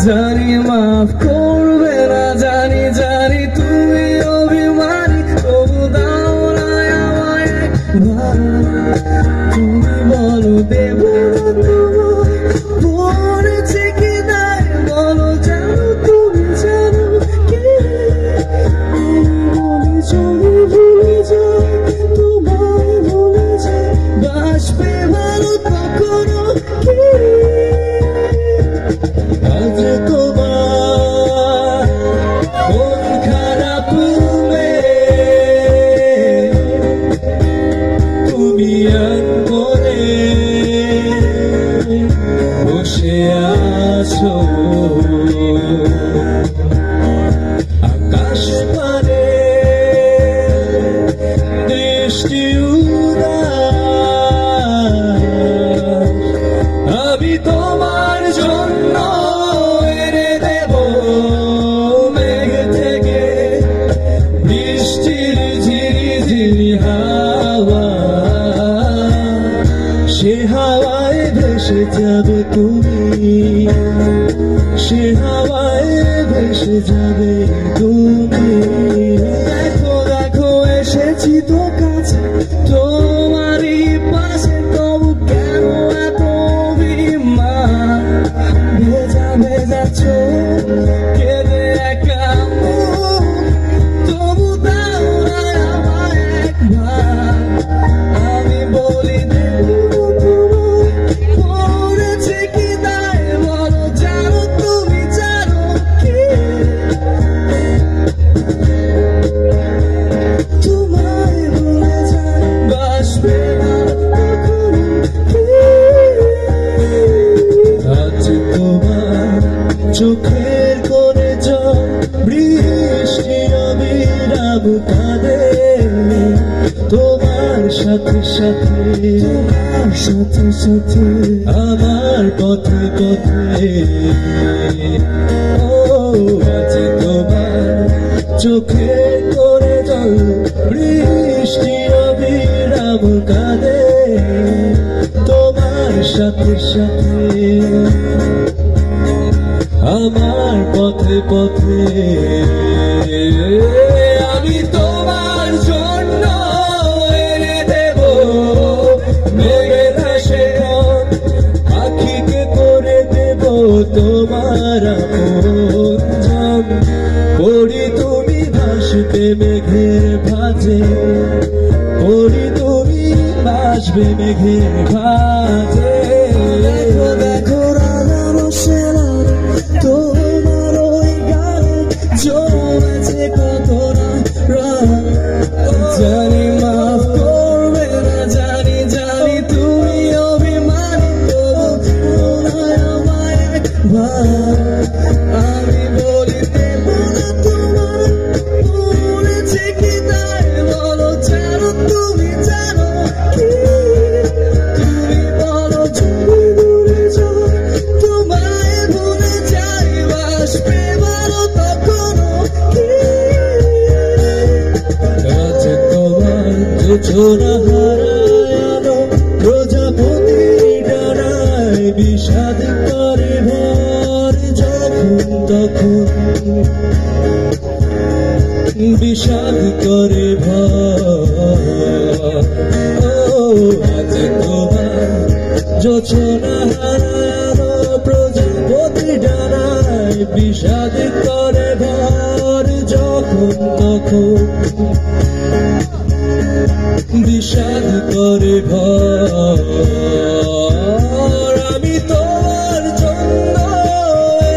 জানি মাফ করবে না, জানি জানি তুমি অভিমানী, তবু দাও না আমায় একবার। তুমি বলো দেব না তোমায়, পড়েছে কি নাই বলো, জানো তুমি জানো কি বলে চলে ভুলে যাই, তোমায় ভুলে যাই, বাসবে ভালো তখনো কি। আজ তোমার মন খারাপ তুমি আঙ্গনে বসে আছো, আকাশ পানে দৃষ্টি উদাস, আমি তোমার জন্য এনে দেব মেঘ থেকে বৃষ্টির ঝিরিঝিরি হাওয়া, সে হাওয়ায় ভেসে যাবে তুমি, সে হাওয়ায় ভেসে যাবে তুমি। দেখো দেখো এসেছি তো কাছে, তোমারই পাশে, তবু কেন এত অভিমান, ভেজা ভেজা চোখ কেঁদে একা মুখ, তবু দাও না আমায় একবার। আমি বলি দেব তোমায়, পড়েছে কি তাই বলো, জানো তুমি জানো কি। তোমায় ভুলে যাই, বাসবে ভালো তখনো কি। আজ তোমার চোখের কোণে জল, বৃষ্টি অবিরাম কাঁদে, তোমার সাথে সাথে, তোমার সাথে সাথে আমার পথে পথে। ও আজ তোমার চোখের কোণে জল, বৃষ্টি অবিরাম কাঁদে, তোমার সাথে সাথে আমার পথে পথে। আমি তোমার জন্য এনে দেব মেঘের হাসে, পাখিকে করে দেব তোমার আপনজন, পড়ি তুমি ভাসবে মেঘের ভাঁজে, পড়ি তুমি ভাসবে মেঘের ভাঁজে। দেখো দেখো রাধা বসেরা তোমার ওই গায়ে জমেছে কত না রাগ, জানি মাফ করবে না, জানি জানি তুমি অভিমানী, তবু নয় আমায় একবার। আমি বলি দেব না তোমায়, পড়েছে কি তাই বলো, জানো তুমি জানো কি। তুমি বলো যদি দূরে যাও, তোমায় ভুলে যাই, বাসবে ভালো তখনো কি। আজ তোমার যোজনা হারানো প্রজাপতি ডানায় বিষাদ করে ভর, যখন তখন বিষাদ করে ভর। ও আজ তোমার যোজনা হারানো প্রজাপতি ডানায় বিষাদ করে ভর, যখন তখন বিষাদ করে ভর। আমি তোমার জন্য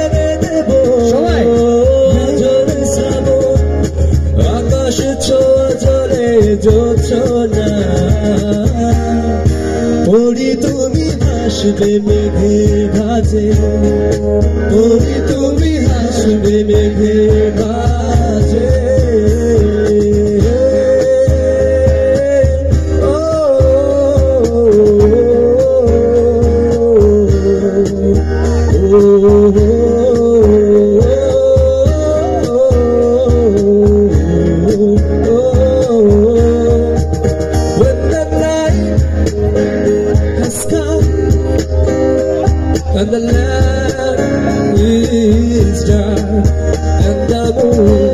এনে দেব ঝরে শ্রাবণ, আকাশ ছোঁয়া জলে জোছনা, পড়ি তুমি ভাসবে মেঘের ভাঁজে, পড়ি তুমি ভাসবে মেঘের ভাঁজে। And the land when it's dark and the moon